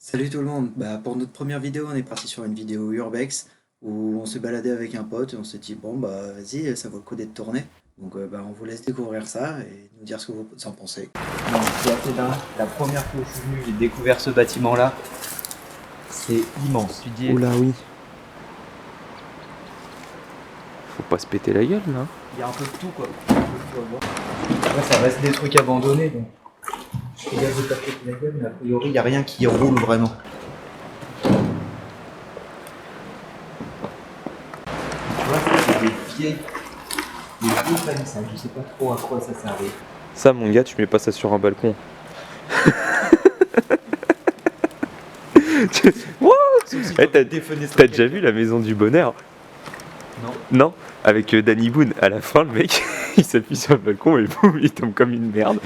Salut tout le monde, pour notre première vidéo on est parti sur une vidéo urbex où on s'est baladé avec un pote et on s'est dit bon bah vas-y ça vaut le coup d'être tourné. Donc on vous laisse découvrir ça et nous dire ce que vous en pensez. Non, c'est assez dingue. La première fois que je suis venu, j'ai découvert ce bâtiment-là. C'est immense. Tu dis, Oula oui. Faut pas se péter la gueule là. il y a un peu de tout quoi. Après, ça reste des trucs abandonnés. Donc. Je regarde de taper la gueule, mais a priori, il n'y a rien qui roule vraiment. Tu vois, ça, c'est des vieilles palissades. Je sais pas trop à quoi ça servait. Ça mon gars, tu mets pas ça sur un balcon. Wow. T'as déjà vu la maison du bonheur? Non. Non. Avec Danny Boone, à la fin le mec il s'appuie sur le balcon et boum il tombe comme une merde.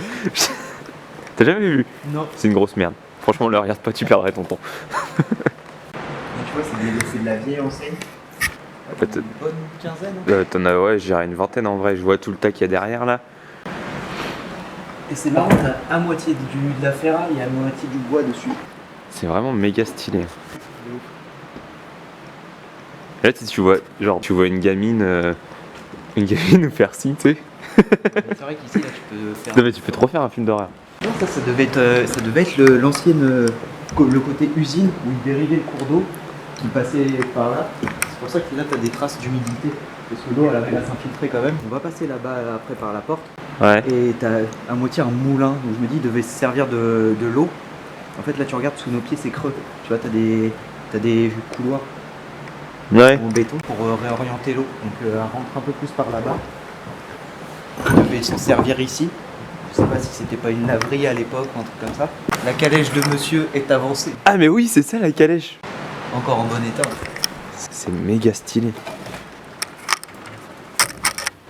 T'as jamais vu? Non. C'est une grosse merde. Franchement le regarde pas, tu perdrais ton temps. Mais tu vois, c'est de la vieille enseigne. fait, Une bonne quinzaine. T'en as, ouais, j'irais une vingtaine en vrai. Je vois tout le tas qu'il y a derrière là. Et c'est marrant, t'as à moitié de la ferraille et à moitié du bois dessus. C'est vraiment méga stylé. Là tu vois, genre tu vois une gamine nous faire ci, tu sais. C'est vrai qu'ici là tu peux faire. Non mais tu peux trop faire un film d'horreur. Non, ça devait être l'ancienne, le côté usine où ils dérivaient le cours d'eau qui passait par là. C'est pour ça que là t'as des traces d'humidité. Parce que l'eau elle avait à s'infiltrer quand même. On va passer là-bas après par la porte. Ouais. Et t'as à moitié un moulin, donc je me dis il devait se servir de l'eau. En fait là tu regardes sous nos pieds c'est creux. Tu vois t'as des couloirs Ouais. en béton pour réorienter l'eau. Donc elle rentre un peu plus par là-bas. On devait s'en servir ici. Je sais pas si c'était pas une laverie à l'époque ou un truc comme ça. La calèche de monsieur est avancée. Ah mais oui c'est ça la calèche. Encore en bon état. C'est méga stylé.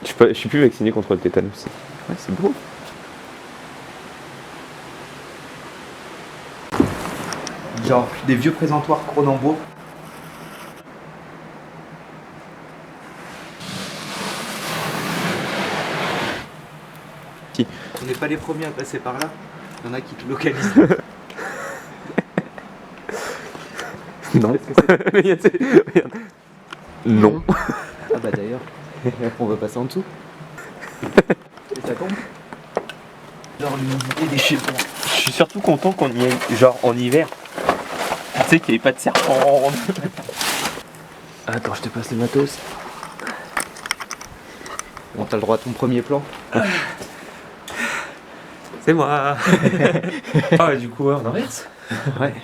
Je suis plus vacciné contre le tétanos. Ouais c'est beau. Genre des vieux présentoirs Cronenbourg. Si. On n'est pas les premiers à passer par là. Il y en a qui te localisent. Non. Regarde. Non. Ah bah d'ailleurs, on va passer en dessous. Et ça tombe. Genre l'humidité des chez moi. Je suis surtout content qu'on y ait genre en hiver. Tu sais qu'il n'y ait pas de serpent. Attends, je te passe le matos. Bon, t'as le droit à ton premier plan. C'est moi. Ah du coup ouais, on inverse. Ouais.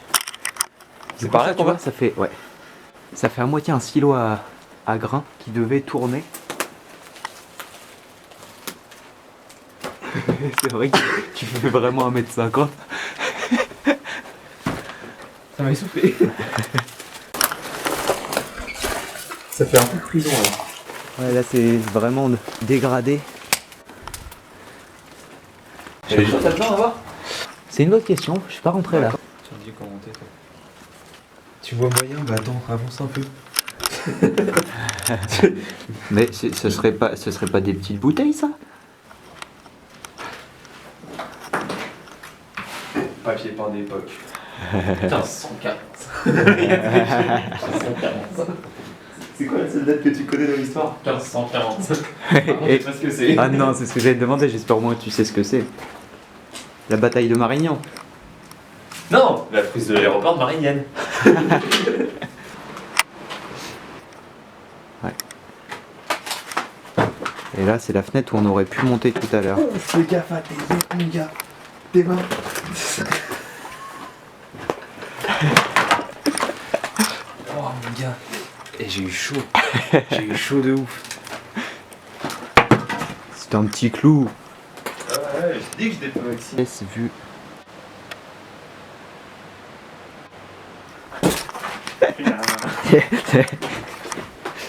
C'est pareil qu'on va. Ça fait, ouais. Ça fait à moitié un silo à grains qui devait tourner. C'est vrai que tu fais vraiment 1m50. Ça m'a essoufflé. Ça fait un peu prison là. Ouais, là c'est vraiment dégradé. T'as le temps à voir? C'est une bonne question, je suis pas rentré là. Tu me dis comment t'es toi. Tu vois moyen, bah attends, avance un peu. Mais ce serait pas des petites bouteilles ça? Papier peint d'époque. 1540. C'est quoi la seule date que tu connais dans l'histoire? 1540. Et- Je sais pas ce que c'est. Ah non, c'est ce que j'allais te demander, j'espère au moins que tu sais ce que c'est. La bataille de Marignan. Non, la prise de l'aéroport de Marignane. Et là, c'est la fenêtre où on aurait pu monter tout à l'heure. Fais gaffe à tes yeux, mon gars. Tes mains. Oh mon gars. Et j'ai eu chaud. J'ai eu chaud de ouf. C'est un petit clou. Ouais, je dis que je n'étais pas vacciné. C'est vu.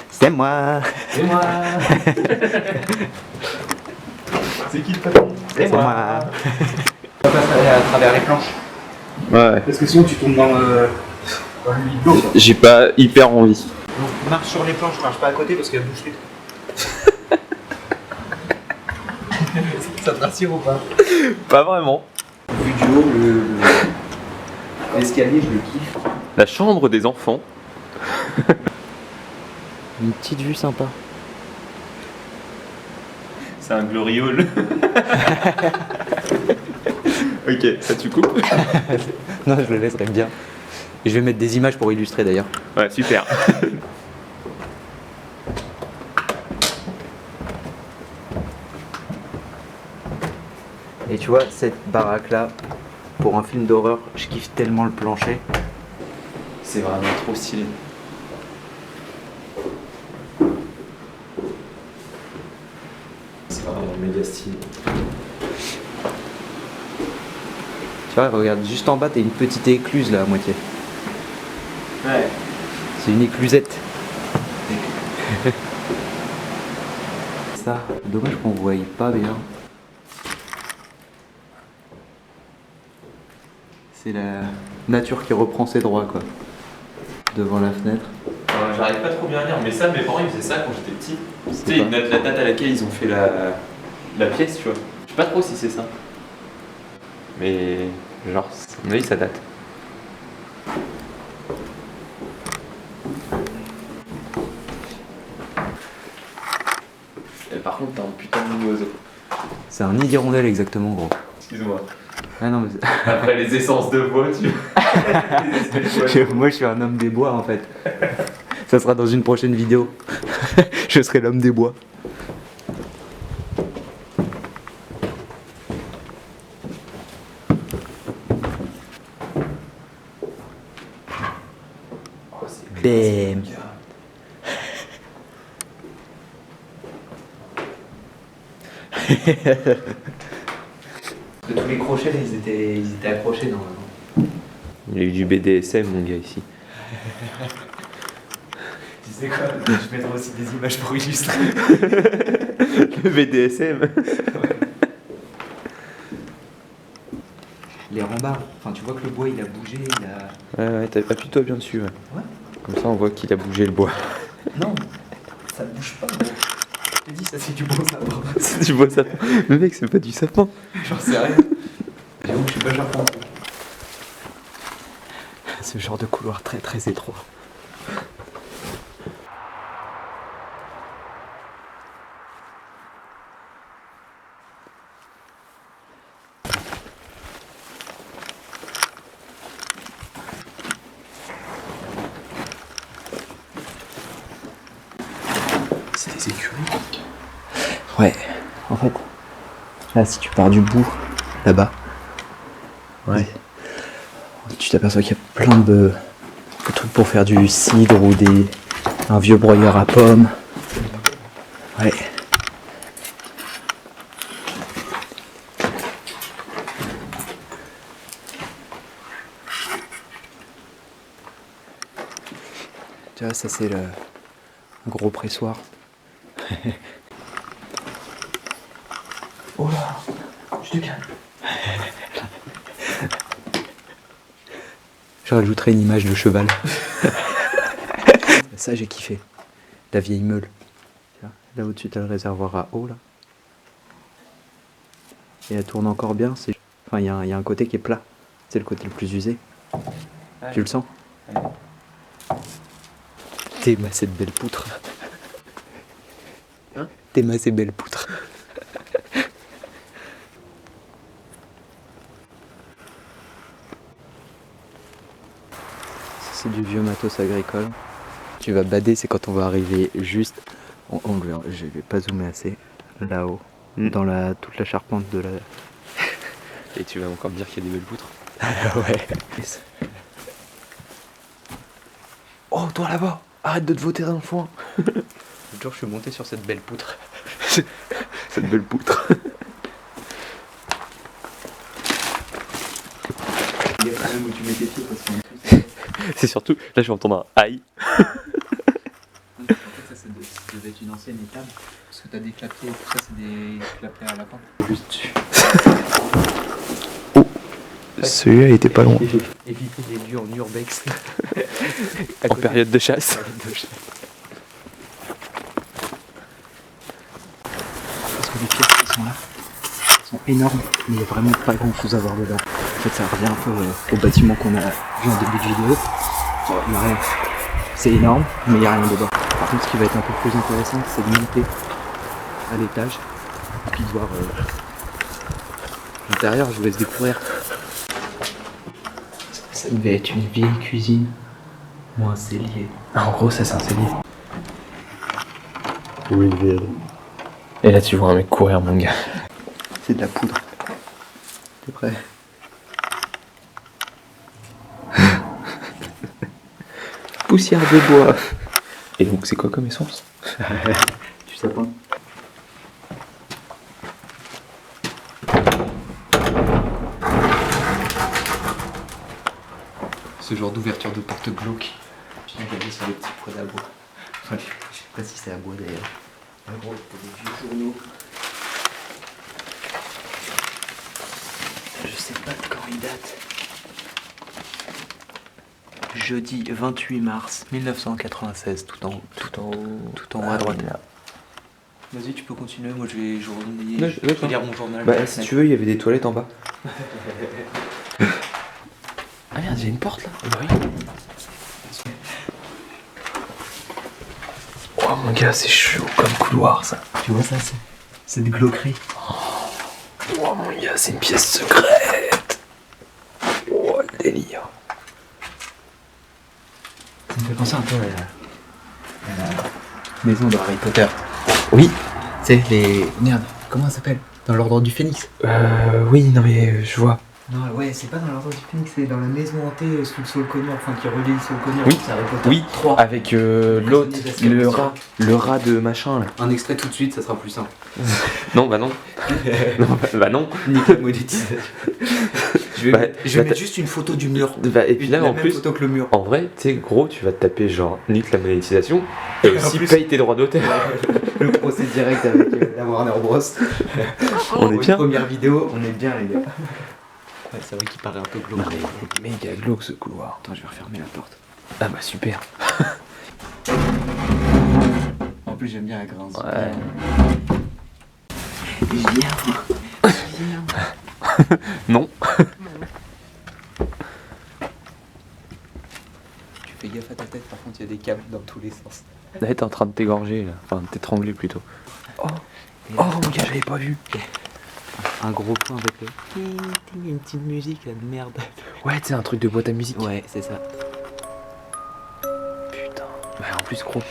C'est moi. C'est moi. C'est qui le patron? C'est moi. On va passer à travers les planches. Ouais. Parce que sinon tu tombes dans le d'eau. J'ai pas hyper envie. Donc marche sur les planches, marche pas à côté parce qu'elle bouge les trous. Ça te rassure ou pas? Pas vraiment. Vu du haut, L'escalier, je le kiffe. La chambre des enfants. Une petite vue sympa. C'est un glory hall. Ok, ça tu coupes? Non, je le laisserai bien. Et je vais mettre des images pour illustrer d'ailleurs. Ouais, super. Et tu vois, cette baraque-là, pour un film d'horreur, je kiffe tellement le plancher. C'est vraiment trop stylé. C'est vraiment méga stylé. Tu vois, regarde, juste en bas, t'as une petite écluse là à moitié. Ouais. C'est une éclusette. Ça, dommage qu'on voie pas bien. C'est la nature qui reprend ses droits, quoi. Devant la fenêtre. J'arrive pas trop bien à lire, mais ça, mes parents ils faisaient ça quand j'étais petit. C'était quoi la date à laquelle ils ont fait la pièce, tu vois. Je sais pas trop si c'est ça. Mais genre, à mon avis, ça date. Et par contre, t'as un putain de oiseau. C'est un nid d'hirondelle exactement, gros. Excuse-moi. Ah non, mais Après les essences de bois, tu vois. moi je suis un homme des bois en fait. Ça sera dans une prochaine vidéo. Je serai l'homme des bois. Bam. Tous les crochets ils étaient accrochés normalement. Il y a eu du BDSM, mon gars, ici. Tu sais quoi, je mettrai aussi des images pour illustrer. Le BDSM. Les rambards, enfin tu vois que le bois il a bougé, il a... Ouais, appuie-toi bien dessus. Ouais. Ouais. Comme ça, on voit qu'il a bougé le bois. Non, ça bouge pas. Je te dis, ça c'est du bon sapin. C'est du bois sapin. Mais mec, c'est pas du sapin. J'en sais rien. J'avoue que je suis pas charpent. Ce genre de couloir très très étroit. C'est des écuries. Ouais, en fait, là si tu pars du bout, là-bas, Ouais. tu t'aperçois qu'il y a plein de trucs pour faire du cidre ou un vieux broyeur à pommes. Ouais. Tu vois, ça c'est le gros pressoir. Oh là, je te calme. Je rajouterai une image de cheval. Ça j'ai kiffé. La vieille meule. Là au-dessus t'as le réservoir à eau là. Et elle tourne encore bien. Enfin il y a un côté qui est plat. C'est le côté le plus usé. Ouais. Tu le sens? Ouais. T'es massé de belle poutre. Hein? T'es massé belle poutre. C'est du vieux matos agricole. Tu vas bader, c'est quand on va arriver juste. Je vais pas zoomer assez. Là-haut. Dans toute la charpente de la. Et tu vas encore me dire qu'il y a des belles poutres. Ouais. Oh, toi là-bas! Arrête de te voter dans le foin! L'autre jour, je suis monté sur cette belle poutre. Cette belle poutre. Il y a quand même où tu mets tes pieds parce que. C'est surtout, là je vais entendre un aïe. En fait, ça devait être une ancienne étable. Parce que t'as des clapiers et tout ça, c'est des clapiers à lapin. Juste dessus. Oh! Celui-là il était pas loin. Éviter les lieux en urbex. En période de chasse. Parce que les pièces qui sont là sont énormes, mais il n'y a vraiment pas grand chose à voir dedans. fait, ça revient un peu au bâtiment qu'on a vu en début de vidéo. Il y a rien. C'est énorme, mais il n'y a rien dedans. Par contre, ce qui va être un peu plus intéressant, c'est de monter à l'étage, puis de voir l'intérieur. Je vous laisse découvrir. Ça devait être une vieille cuisine ou un cellier. Ah, en gros, ça, c'est un cellier. Oui, et là, tu vois un mec courir, mon gars. C'est de la poudre. T'es prêt? Poussière de bois. Et donc, c'est quoi comme essence? Tu sais pas? Ce genre d'ouverture de porte glauque. Je viens d'aller sur les petits poids à bois. Enfin, je sais pas si c'est à bois d'ailleurs. En gros, t'as des vieux journaux. Je sais pas de quand ils datent. Jeudi 28 mars 1996, tout en haut. Tout en haut à droite. Vas-y, tu peux continuer. Moi, je vais lire mon journal. Bah, si tu veux, il y avait des toilettes en bas. Ah merde, il y a une porte là. Oui. Oh mon gars, c'est chaud comme couloir ça. Tu vois ça, c'est de glauquerie. Oh mon gars, c'est une pièce secrète. Oh le délire. Ça me fait penser un peu à la maison de Harry Potter. Oui. C'est les... Merde, comment ça s'appelle? Dans l'ordre du Phénix. Oui, non mais je vois. Non, ouais, c'est pas dans l'ordre du Phénix, c'est dans la maison hantée sous le Saul Connor, enfin qui relie le Saul Connor. Oui, c'est Harry Potter. Oui, 3. avec l'autre, le rat de machin là. Un extrait tout de suite, ça sera plus simple. Non, bah non. Non, bah non. Nickel monétisation. Je vais Bah, mettre juste une photo du mur. Bah, et puis là, la en même plus, photo que le mur. en vrai, tu sais, gros, tu vas te taper genre nique la monétisation et En aussi plus- paye tes droits d'auteur. Le procès direct avec la Warner Bros. On est bien. Première vidéo, on est bien les gars. Ouais, c'est vrai qu'il paraît un peu glauque. Non, mais il est méga glauque ce couloir. Attends, je vais refermer la porte. Ah bah super. En plus, j'aime bien la grince. Ouais. Viens. Non. Tu fais gaffe à ta tête, par contre, il y a des câbles dans tous les sens. Là, t'es en train de t'égorger là. Enfin, de t'étrangler plutôt. Oh mon gars, j'avais pas vu. Un gros point avec le... Une petite musique là de merde. Ouais, tu sais, un truc de boîte à musique. Ouais, c'est ça. Putain. Ouais, en plus, gros.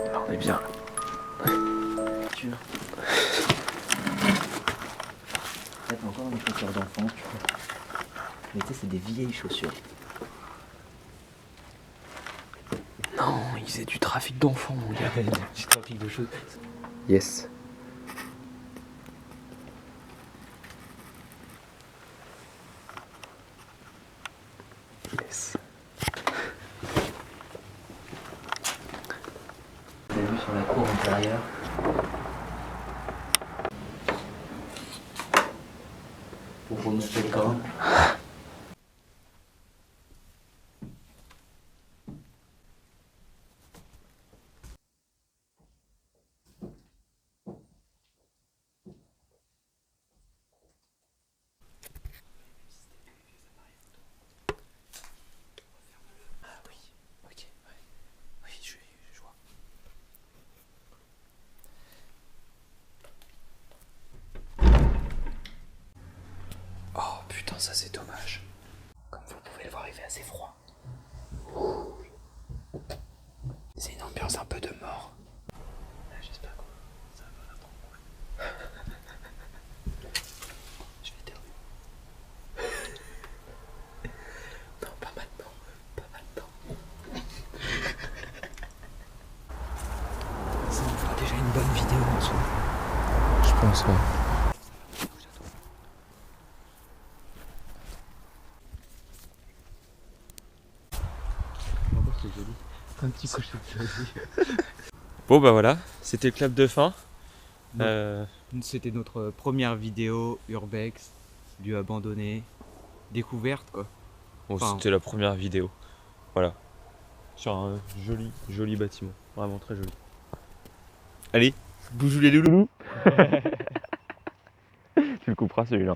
Là, on est bien. Tu vois. Là, t'as encore des chaussures d'enfance, tu vois. Mais tu sais, c'est des vieilles chaussures. Non, il faisait du trafic d'enfants, mon gars. Du trafic de choses. Yes. Yes. T'as vu sur la cour intérieure. Pour remonter le grain. Je vois. Oh putain, ça c'est dommage. Comme vous pouvez le voir, il fait assez froid. C'est une ambiance un peu de mort. J'espère que ça va la prendre. Je vais éternuer. Non, pas maintenant. Pas maintenant. Ça nous fera déjà une bonne vidéo en soi. Je pense, ouais. C'est joli. Un petit cochon joli. Bon bah voilà, c'était le clap de fin. C'était notre première vidéo urbex, lieu abandonné, découverte quoi. Bon, Enfin, c'était la première vidéo. Voilà. Sur un joli bâtiment. Vraiment très joli. Allez, bougez les loulous. Tu le couperas celui-là.